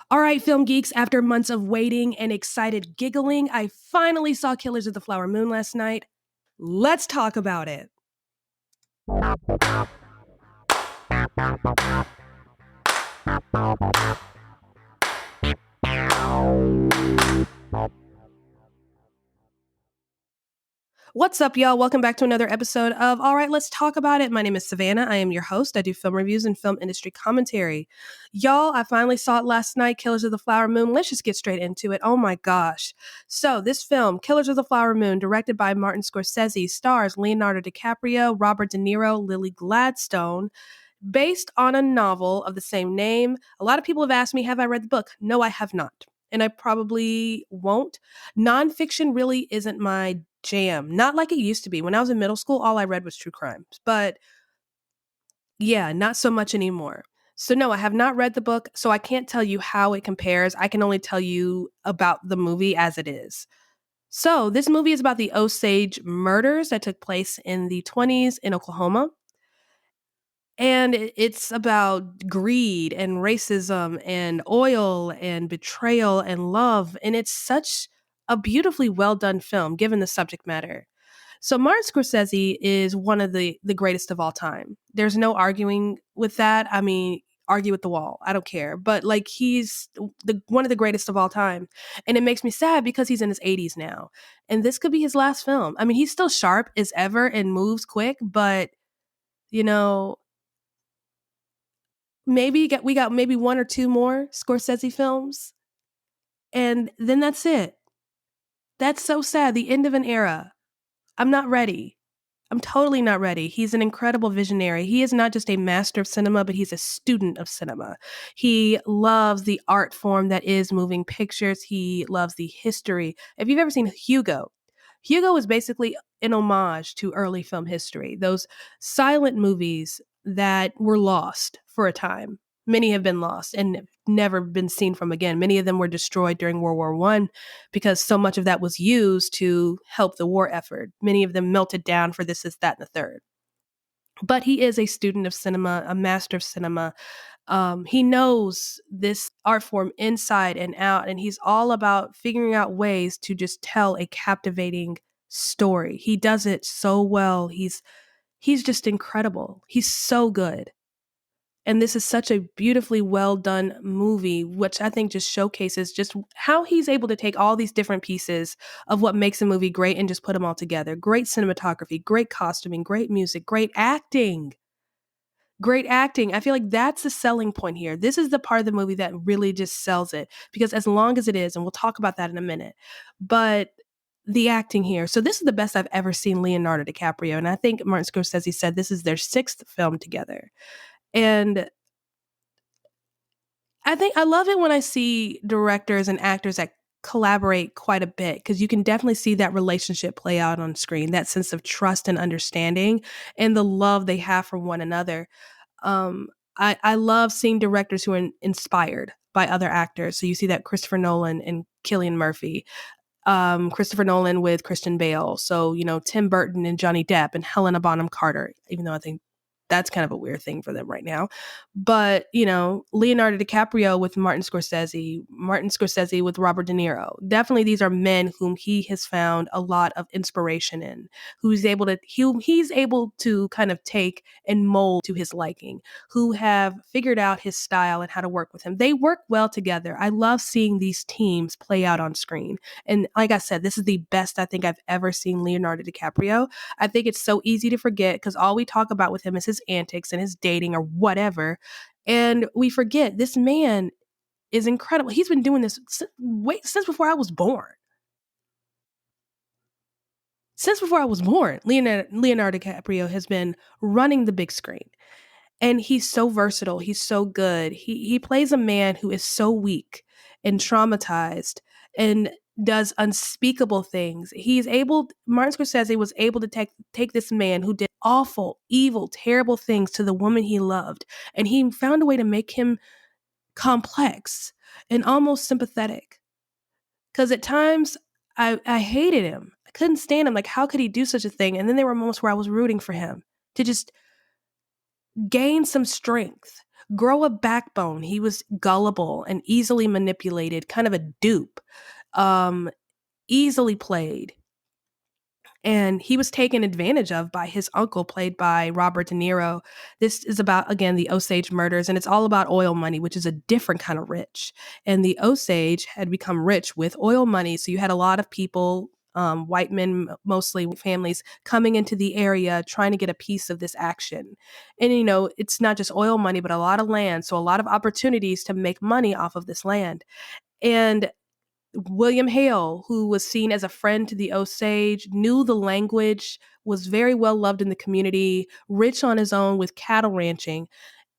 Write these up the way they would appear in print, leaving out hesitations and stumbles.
All right, film geeks, after months of waiting and excited giggling, I finally saw Killers of the Flower Moon last night. Let's talk about it. What's up, y'all? Welcome back to another episode of All Right, Let's Talk About It. My name is Savannah. I am your host. I do film reviews and film industry commentary. Y'all, I finally saw it last night, Killers of the Flower Moon. Let's just get straight into it. Oh my gosh. So, this film, Killers of the Flower Moon, directed by Martin Scorsese, stars Leonardo DiCaprio, Robert De Niro, Lily Gladstone, based on a novel of the same name. A lot of people have asked me, have I read the book? No, I have not. And I probably won't. Nonfiction really isn't my jam. Not like it used to be. When I was in middle school, all I read was true crimes. But yeah, not so much anymore. So no, I have not read the book, so I can't tell you how it compares. I can only tell you about the movie as it is. So, this movie is about the Osage murders that took place in the 20s in Oklahoma. And it's about greed and racism and oil and betrayal and love. And it's such a beautifully well done film given the subject matter. So Martin Scorsese is one of the greatest of all time. There's no arguing with that. I mean, argue with the wall. I don't care. But like he's one of the greatest of all time. And it makes me sad because he's in his 80s now. And this could be his last film. I mean, he's still sharp as ever and moves quick, but you know, we got maybe one or two more Scorsese films, and then that's it. That's so sad. The end of an era. I'm not ready. I'm totally not ready. He's an incredible visionary. He is not just a master of cinema, but he's a student of cinema. He loves the art form that is moving pictures. He loves the history. If you've ever seen Hugo, Hugo is basically an homage to early film history. Those silent movies that were lost for a time. Many have been lost and never been seen from again. Many of them were destroyed during World War I because so much of that was used to help the war effort. Many of them melted down for this, that, and the third. But he is a student of cinema, a master of cinema. He knows this art form inside and out, and he's all about figuring out ways to just tell a captivating story. He does it so well. He's just incredible. He's so good. And this is such a beautifully well done movie, which I think just showcases just how he's able to take all these different pieces of what makes a movie great and just put them all together. Great cinematography, great costuming, great music, great acting. Great acting. I feel like that's the selling point here. This is the part of the movie that really just sells it because as long as it is, and we'll talk about that in a minute, but the acting here. So this is the best I've ever seen Leonardo DiCaprio. And I think Martin Scorsese said this is their sixth film together. And I think I love it when I see directors and actors that collaborate quite a bit because you can definitely see that relationship play out on screen, that sense of trust and understanding and the love they have for one another. Um, I love seeing directors who are inspired by other actors. So you see that Christopher Nolan and Cillian Murphy, Christopher Nolan with Christian Bale. So, Tim Burton and Johnny Depp and Helena Bonham Carter, even though I think that's kind of a weird thing for them right now. But, Leonardo DiCaprio with Martin Scorsese with Robert De Niro. Definitely these are men whom he has found a lot of inspiration in, he's able to kind of take and mold to his liking, who have figured out his style and how to work with him. They work well together. I love seeing these teams play out on screen. And like I said, this is the best I think I've ever seen Leonardo DiCaprio. I think it's so easy to forget because all we talk about with him is his antics and his dating or whatever. And we forget this man is incredible. He's been doing this since before I was born. Since before I was born, Leonardo DiCaprio has been running the big screen. And he's so versatile. He's so good. He plays a man who is so weak and traumatized and does unspeakable things. Martin Scorsese was able to take this man who did awful, evil, terrible things to the woman he loved, and he found a way to make him complex and almost sympathetic. Because at times I hated him. I couldn't stand him. Like, how could he do such a thing? And then there were moments where I was rooting for him to just gain some strength, grow a backbone. He was gullible and easily manipulated, kind of a dupe, um, easily played. And he was taken advantage of by his uncle, played by Robert De Niro. This is about, again, the Osage murders, and it's all about oil money, which is a different kind of rich. And the Osage had become rich with oil money, so you had a lot of people, white men, mostly families, coming into the area trying to get a piece of this action. And, it's not just oil money, but a lot of land, so a lot of opportunities to make money off of this land. And William Hale, who was seen as a friend to the Osage, knew the language, was very well loved in the community, rich on his own with cattle ranching,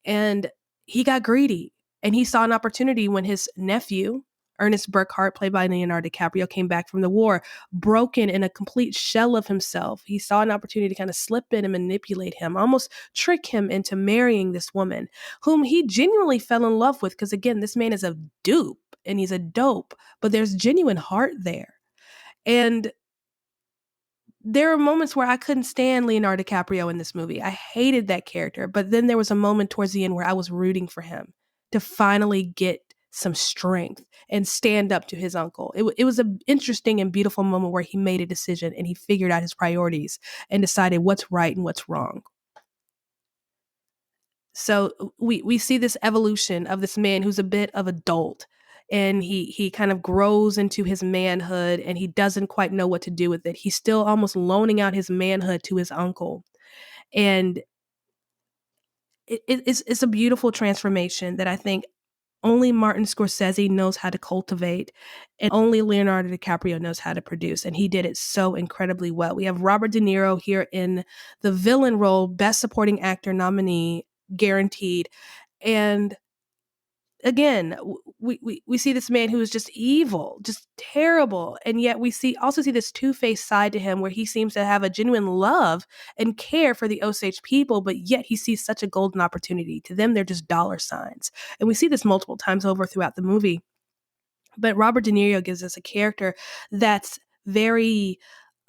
and he got greedy. And he saw an opportunity when his nephew, Ernest Burkhart, played by Leonardo DiCaprio, came back from the war, broken in a complete shell of himself. He saw an opportunity to kind of slip in and manipulate him, almost trick him into marrying this woman, whom he genuinely fell in love with. Because again, this man is a dupe and he's a dope, but there's genuine heart there. And there are moments where I couldn't stand Leonardo DiCaprio in this movie. I hated that character. But then there was a moment towards the end where I was rooting for him to finally get some strength and stand up to his uncle. It was an interesting and beautiful moment where he made a decision and he figured out his priorities and decided what's right and what's wrong. So we see this evolution of this man who's a bit of adult, and he kind of grows into his manhood and he doesn't quite know what to do with it. He's still almost loaning out his manhood to his uncle. And it's a beautiful transformation that I think only Martin Scorsese knows how to cultivate and only Leonardo DiCaprio knows how to produce. And he did it so incredibly well. We have Robert De Niro here in the villain role, Best Supporting Actor nominee, guaranteed. And again, we see this man who is just evil, just terrible, and yet we also see this two-faced side to him where he seems to have a genuine love and care for the Osage people, but yet he sees such a golden opportunity. To them, they're just dollar signs, and we see this multiple times over throughout the movie. But Robert De Niro gives us a character that's very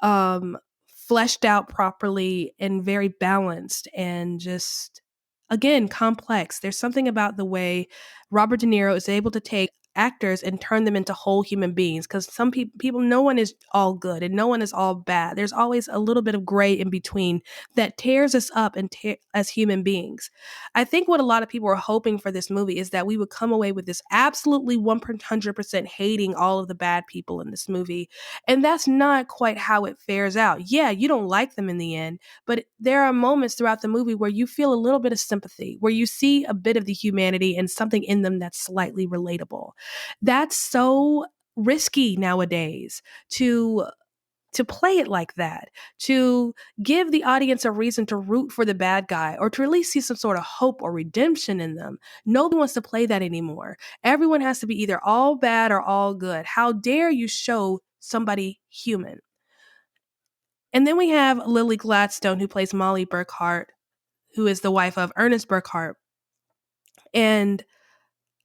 fleshed out properly and very balanced and just, again, complex. There's something about the way Robert De Niro is able to take actors and turn them into whole human beings, because some people, no one is all good and no one is all bad. There's always a little bit of gray in between that tears us up and as human beings. I think what a lot of people are hoping for this movie is that we would come away with this absolutely 100% hating all of the bad people in this movie, and that's not quite how it fares out. Yeah, you don't like them in the end, but there are moments throughout the movie where you feel a little bit of sympathy, where you see a bit of the humanity and something in them that's slightly relatable. That's so risky nowadays to play it like that, to give the audience a reason to root for the bad guy or to at least see some sort of hope or redemption in them. Nobody wants to play that anymore. Everyone has to be either all bad or all good. How dare you show somebody human? And then we have Lily Gladstone, who plays Molly Burkhart, who is the wife of Ernest Burkhart. And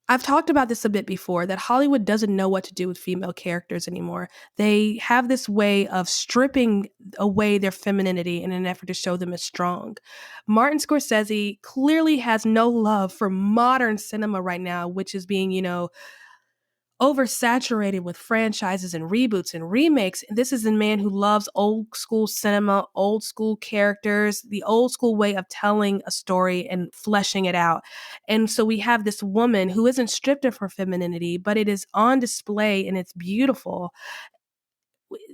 I've talked about this a bit before, that Hollywood doesn't know what to do with female characters anymore. They have this way of stripping away their femininity in an effort to show them as strong. Martin Scorsese clearly has no love for modern cinema right now, which is being, oversaturated with franchises and reboots and remakes. This is a man who loves old school cinema, old school characters, the old school way of telling a story and fleshing it out. And so we have this woman who isn't stripped of her femininity, but it is on display and it's beautiful.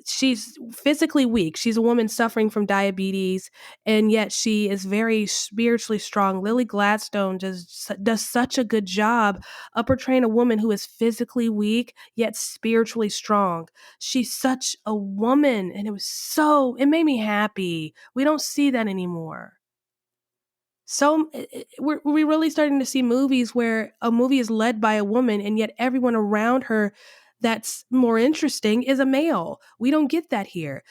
She's physically weak. She's a woman suffering from diabetes, and yet she is very spiritually strong. Lily Gladstone does such a good job of portraying a woman who is physically weak yet spiritually strong. She's such a woman, and it made me happy. We don't see that anymore. So we're really starting to see movies where a movie is led by a woman and yet everyone around her that's more interesting is a male. We don't get that here.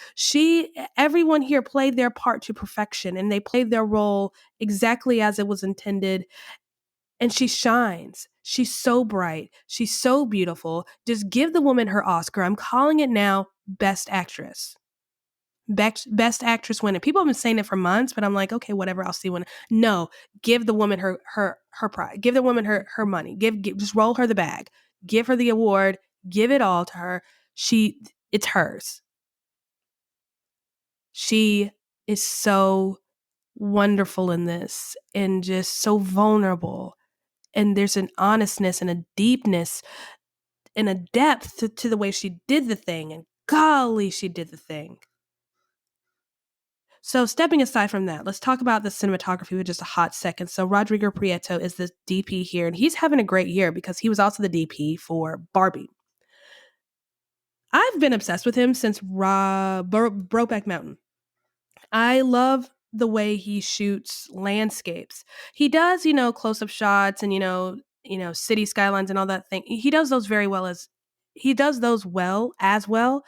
Everyone here played their part to perfection and they played their role exactly as it was intended. And she shines. She's so bright. She's so beautiful. Just give the woman her Oscar. I'm calling it now, Best Actress. Best actress winner. People have been saying it for months, but I'm like, okay, whatever. I'll see when. No, give the woman her prize. Give the woman her money. Give just roll her the bag. Give her the award. Give it all to her. It's hers. She is so wonderful in this and just so vulnerable. And there's an honestness and a deepness and a depth to the way she did the thing. And golly, she did the thing. So stepping aside from that, let's talk about the cinematography for just a hot second. So Rodrigo Prieto is the DP here, and he's having a great year because he was also the DP for Barbie. I've been obsessed with him since Brokeback Mountain. I love the way he shoots landscapes. He does, close-up shots and city skylines and all that thing. He does those very well as well.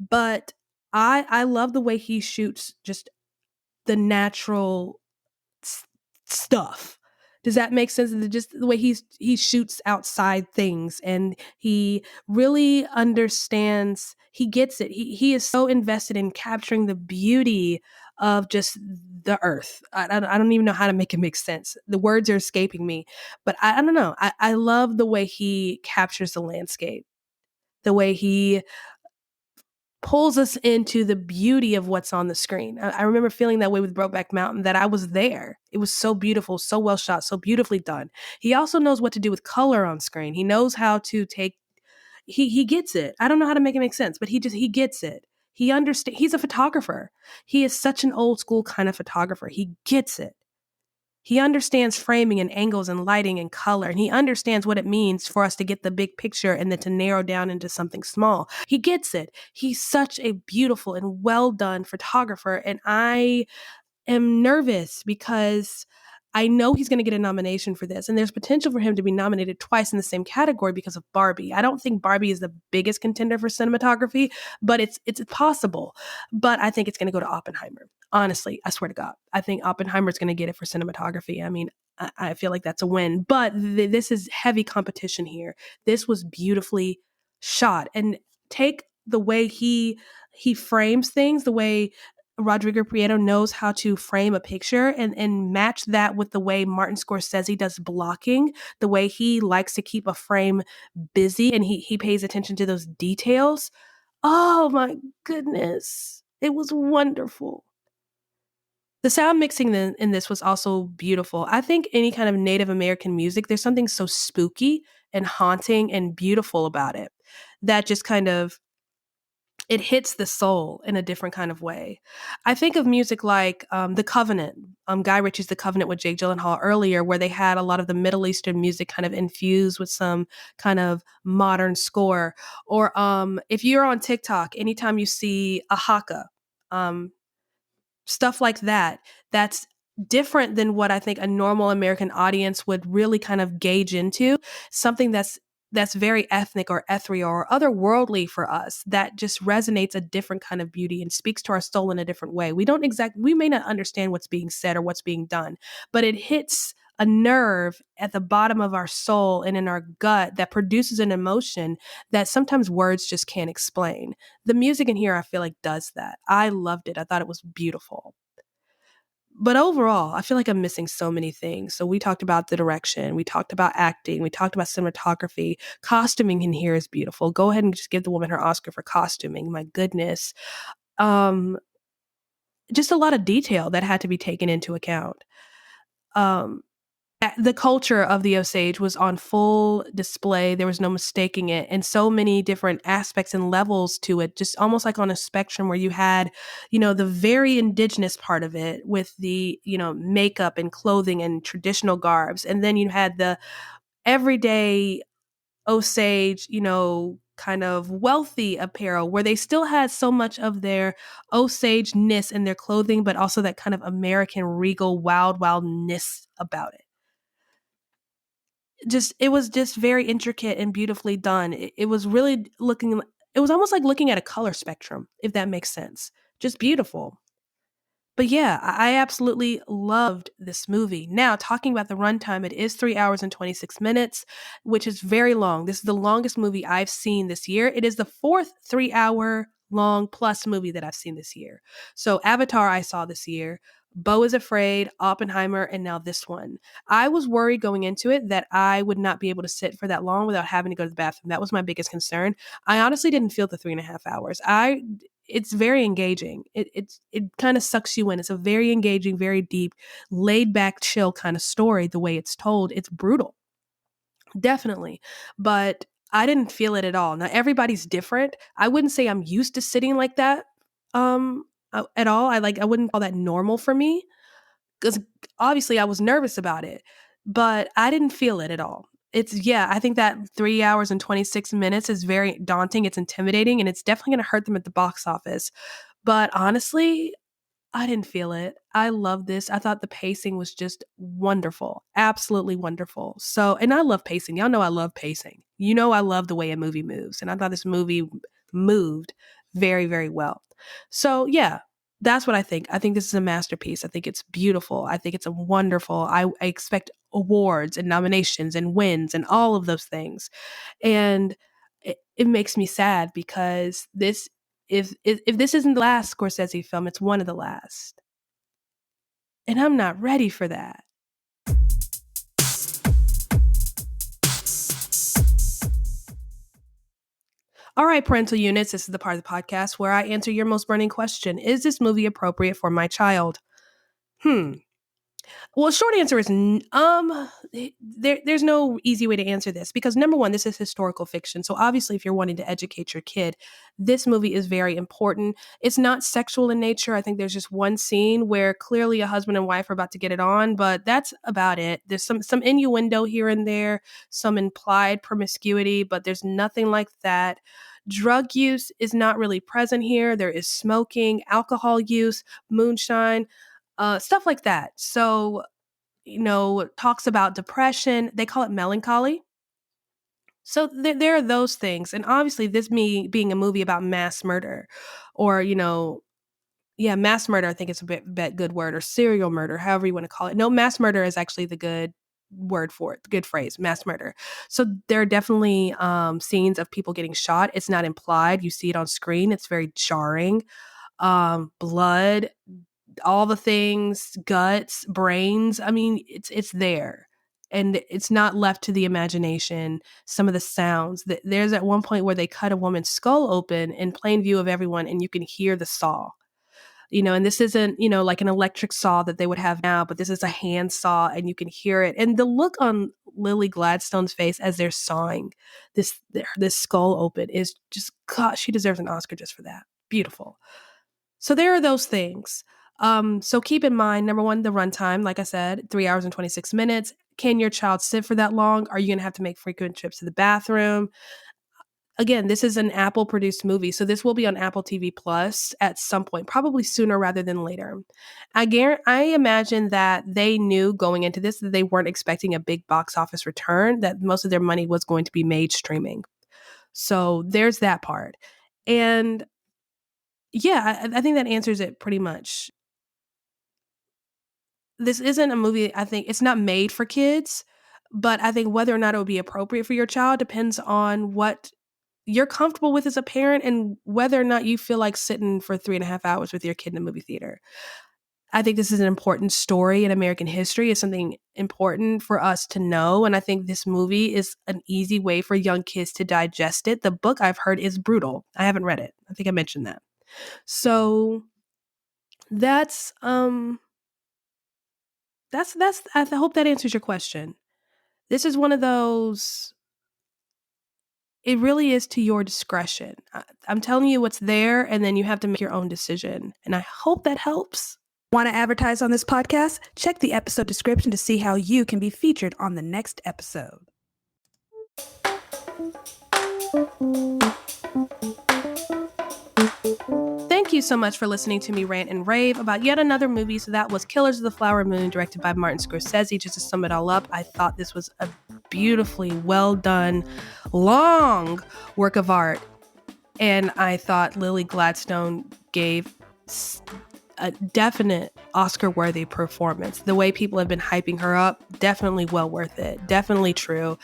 But I love the way he shoots just the natural stuff. Does that make sense? Just the way he shoots outside things, and he really understands. He gets it. He is so invested in capturing the beauty of just the earth. I don't even know how to make it make sense. The words are escaping me, but I don't know. I love the way he captures the landscape, the way he pulls us into the beauty of what's on the screen. I remember feeling that way with Brokeback Mountain, that I was there. It was so beautiful, so well shot, so beautifully done. He also knows what to do with color on screen. He knows how to take he gets it. I don't know how to make it make sense, but he gets it. He understands. He's a photographer. He is such an old school kind of photographer. He gets it. He understands framing and angles and lighting and color, and he understands what it means for us to get the big picture and then to narrow down into something small. He gets it. He's such a beautiful and well done photographer, and I am nervous because I know he's going to get a nomination for this, and there's potential for him to be nominated twice in the same category because of Barbie. I don't think Barbie is the biggest contender for cinematography, but it's possible. But I think it's going to go to Oppenheimer. Honestly, I swear to God, I think Oppenheimer is going to get it for cinematography. I mean, I feel like that's a win, but this is heavy competition here. This was beautifully shot, and take the way he frames things, the way Rodrigo Prieto knows how to frame a picture, and match that with the way Martin Scorsese does blocking, the way he likes to keep a frame busy and he pays attention to those details. Oh my goodness. It was wonderful. The sound mixing in this was also beautiful. I think any kind of Native American music, there's something so spooky and haunting and beautiful about it that just kind of it hits the soul in a different kind of way. I think of music like The Covenant, Guy Ritchie's The Covenant with Jake Gyllenhaal earlier, where they had a lot of the Middle Eastern music kind of infused with some kind of modern score. Or if you're on TikTok, anytime you see a haka, um, stuff like that, that's different than what I think a normal American audience would really kind of gauge into. Something that's very ethnic or ethereal or otherworldly for us, that just resonates a different kind of beauty and speaks to our soul in a different way. We may not understand what's being said or what's being done, but it hits a nerve at the bottom of our soul and in our gut that produces an emotion that sometimes words just can't explain. The music in here, I feel like, does that. I loved it. I thought it was beautiful. But overall, I feel like I'm missing so many things. So we talked about the direction, we talked about acting, we talked about cinematography. Costuming in here is beautiful. Go ahead and just give the woman her Oscar for costuming. My goodness. Um, just a lot of detail that had to be taken into account. Um, the culture of the Osage was on full display. There was no mistaking it. And so many different aspects and levels to it, just almost like on a spectrum where you had, the very indigenous part of it with the, makeup and clothing and traditional garbs. And then you had the everyday Osage, kind of wealthy apparel where they still had so much of their Osage-ness in their clothing, but also that kind of American regal wildness about it. It was just very intricate and beautifully done. It was really it was almost like looking at a color spectrum, if that makes sense. Just beautiful. But yeah, I absolutely loved this movie. Now, talking about the runtime, it is 3 hours and 26 minutes, which is very long. This is the longest movie I've seen this year. It is the fourth 3-hour long plus movie that I've seen this year. So Avatar I saw this year, Beau is Afraid, Oppenheimer, and now this one. I was worried going into it that I would not be able to sit for that long without having to go to the bathroom. That was my biggest concern. I honestly didn't feel the 3.5 hours. It's very engaging. It kind of sucks you in. It's a very engaging, very deep, laid back, chill kind of story. The way it's told, it's brutal, definitely, but I didn't feel it at all. Now everybody's different. I wouldn't say I'm used to sitting like that, at all. I wouldn't call that normal for me because obviously I was nervous about it, but I didn't feel it at all. I think that 3 hours and 26 minutes is very daunting. It's intimidating and it's definitely going to hurt them at the box office. But honestly, I didn't feel it. I love this. I thought the pacing was just wonderful. Absolutely wonderful. So, and I love pacing. Y'all know I love pacing. You know I love the way a movie moves. And I thought this movie moved very, very well. So, yeah, that's what I think. I think this is a masterpiece. I think it's beautiful. I think it's a wonderful. I expect awards and nominations and wins and all of those things. And it makes me sad because if this isn't the last Scorsese film, it's one of the last. And I'm not ready for that. All right, parental units, this is the part of the podcast where I answer your most burning question. Is this movie appropriate for my child? Well, short answer is there's no easy way to answer this because number one, this is historical fiction. So obviously, if you're wanting to educate your kid, this movie is very important. It's not sexual in nature. I think there's just one scene where clearly a husband and wife are about to get it on, but that's about it. There's some innuendo here and there, some implied promiscuity, but there's nothing like that. Drug use is not really present here. There is smoking, alcohol use, moonshine, stuff like that. So, talks about depression. They call it melancholy. So there are those things. And obviously, this me being a movie about mass murder or, mass murder, I think it's a bit good word, or serial murder, however you want to call it. No, mass murder is actually the good word for it, the good phrase, mass murder. So there are definitely scenes of people getting shot. It's not implied. You see it on screen. It's very jarring. Blood, all the things, guts, brains. I mean, it's there. And it's not left to the imagination. Some of the sounds. There's at one point where they cut a woman's skull open in plain view of everyone, and you can hear the saw. And this isn't, like an electric saw that they would have now, but this is a hand saw and you can hear it. And the look on Lily Gladstone's face as they're sawing this skull open is just, God, she deserves an Oscar just for that. Beautiful. So there are those things. So keep in mind, number one, the runtime, like I said, 3 hours and 26 minutes. Can your child sit for that long? Are you going to have to make frequent trips to the bathroom? Again, this is an Apple produced movie, so this will be on Apple TV Plus at some point, probably sooner rather than later. I imagine that they knew going into this that they weren't expecting a big box office return, that most of their money was going to be made streaming. So there's that part. And yeah, I think that answers it pretty much. This isn't a movie, I think it's not made for kids, but I think whether or not it would be appropriate for your child depends on what you're comfortable with as a parent and whether or not you feel like sitting for 3.5 hours with your kid in a movie theater. I think this is an important story in American history. It's something important for us to know. And I think this movie is an easy way for young kids to digest it. The book I've heard is brutal. I haven't read it. I think I mentioned that. So that's I hope that answers your question. This is one of those, it really is to your discretion. I'm telling you what's there, and then you have to make your own decision. And I hope that helps. Want to advertise on this podcast? Check the episode description to see how you can be featured on the next episode. Thank you so much for listening to me rant and rave about yet another movie. So that was Killers of the Flower Moon, directed by Martin Scorsese. Just to sum it all up, I thought this was a beautifully well done, long work of art. And I thought Lily Gladstone gave a definite Oscar-worthy performance. The way people have been hyping her up, definitely well worth it. Definitely true.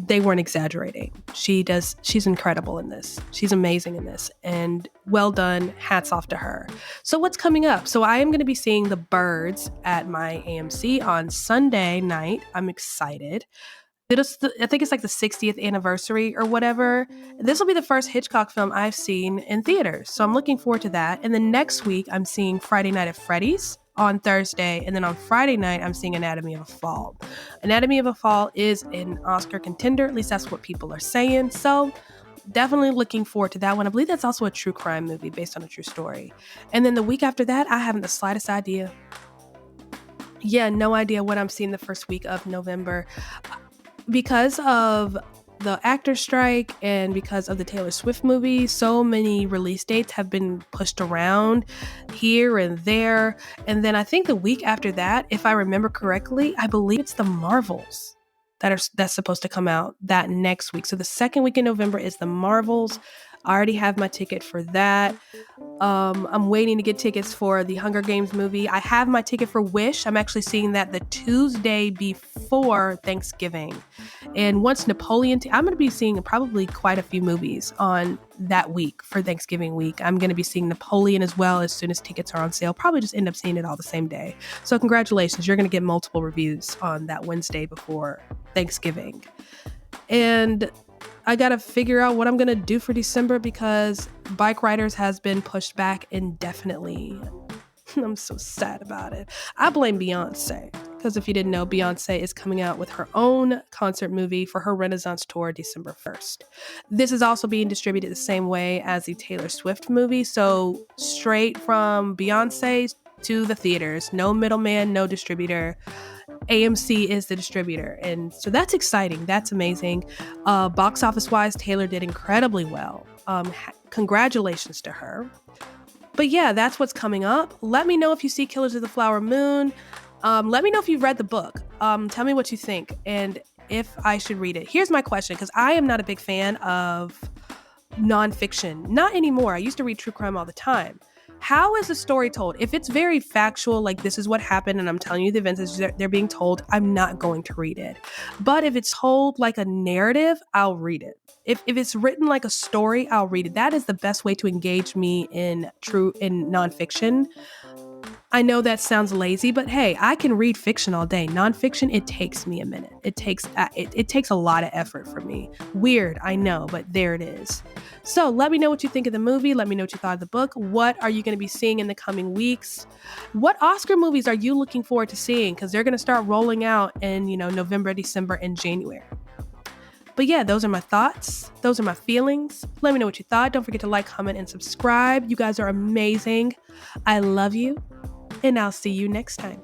They weren't exaggerating. She's incredible in this. She's amazing in this. And well done. Hats off to her. So what's coming up? So I am going to be seeing The Birds at my AMC on Sunday night. I'm excited. I think it's like the 60th anniversary or whatever. This will be the first Hitchcock film I've seen in theaters. So I'm looking forward to that. And then next week, I'm seeing Friday Night at Freddy's on Thursday. And then on Friday night, I'm seeing Anatomy of a Fall. Anatomy of a Fall is an Oscar contender. At least that's what people are saying. So definitely looking forward to that one. I believe that's also a true crime movie based on a true story. And then the week after that, I haven't the slightest idea. Yeah, no idea what I'm seeing the first week of November. Because of the actor strike and because of the Taylor Swift movie, so many release dates have been pushed around here and there. And then I think the week after that, if I remember correctly, I believe it's the Marvels that's supposed to come out that next week. So the second week in November is the Marvels. I already have my ticket for that. I'm waiting to get tickets for the Hunger Games movie. I have my ticket for Wish. I'm actually seeing that the Tuesday before Thanksgiving. And once Napoleon, I'm going to be seeing probably quite a few movies on that week for Thanksgiving week. I'm going to be seeing Napoleon as well as soon as tickets are on sale. Probably just end up seeing it all the same day. So congratulations. You're going to get multiple reviews on that Wednesday before Thanksgiving. And I got to figure out what I'm going to do for December because Bike Riders has been pushed back indefinitely. I'm so sad about it. I blame Beyonce because if you didn't know, Beyonce is coming out with her own concert movie for her Renaissance tour December 1st. This is also being distributed the same way as the Taylor Swift movie. So straight from Beyonce to the theaters, no middleman, no distributor. AMC is the distributor. And so that's exciting. That's amazing. Box office wise, Taylor did incredibly well. Congratulations to her. But yeah, that's what's coming up. Let me know if you see Killers of the Flower Moon. Let me know if you've read the book. Tell me what you think and if I should read it. Here's my question, because I am not a big fan of nonfiction. Not anymore. I used to read true crime all the time. How is the story told? If it's very factual, like this is what happened and I'm telling you the events as they're being told, I'm not going to read it. But if it's told like a narrative, I'll read it. If it's written like a story, I'll read it. That is the best way to engage me in nonfiction. I know that sounds lazy, but hey, I can read fiction all day. Nonfiction, it takes me a minute. It takes a lot of effort for me. Weird, I know, but there it is. So let me know what you think of the movie. Let me know what you thought of the book. What are you going to be seeing in the coming weeks? What Oscar movies are you looking forward to seeing? Because they're going to start rolling out in, November, December, and January. But yeah, those are my thoughts. Those are my feelings. Let me know what you thought. Don't forget to like, comment, and subscribe. You guys are amazing. I love you. And I'll see you next time.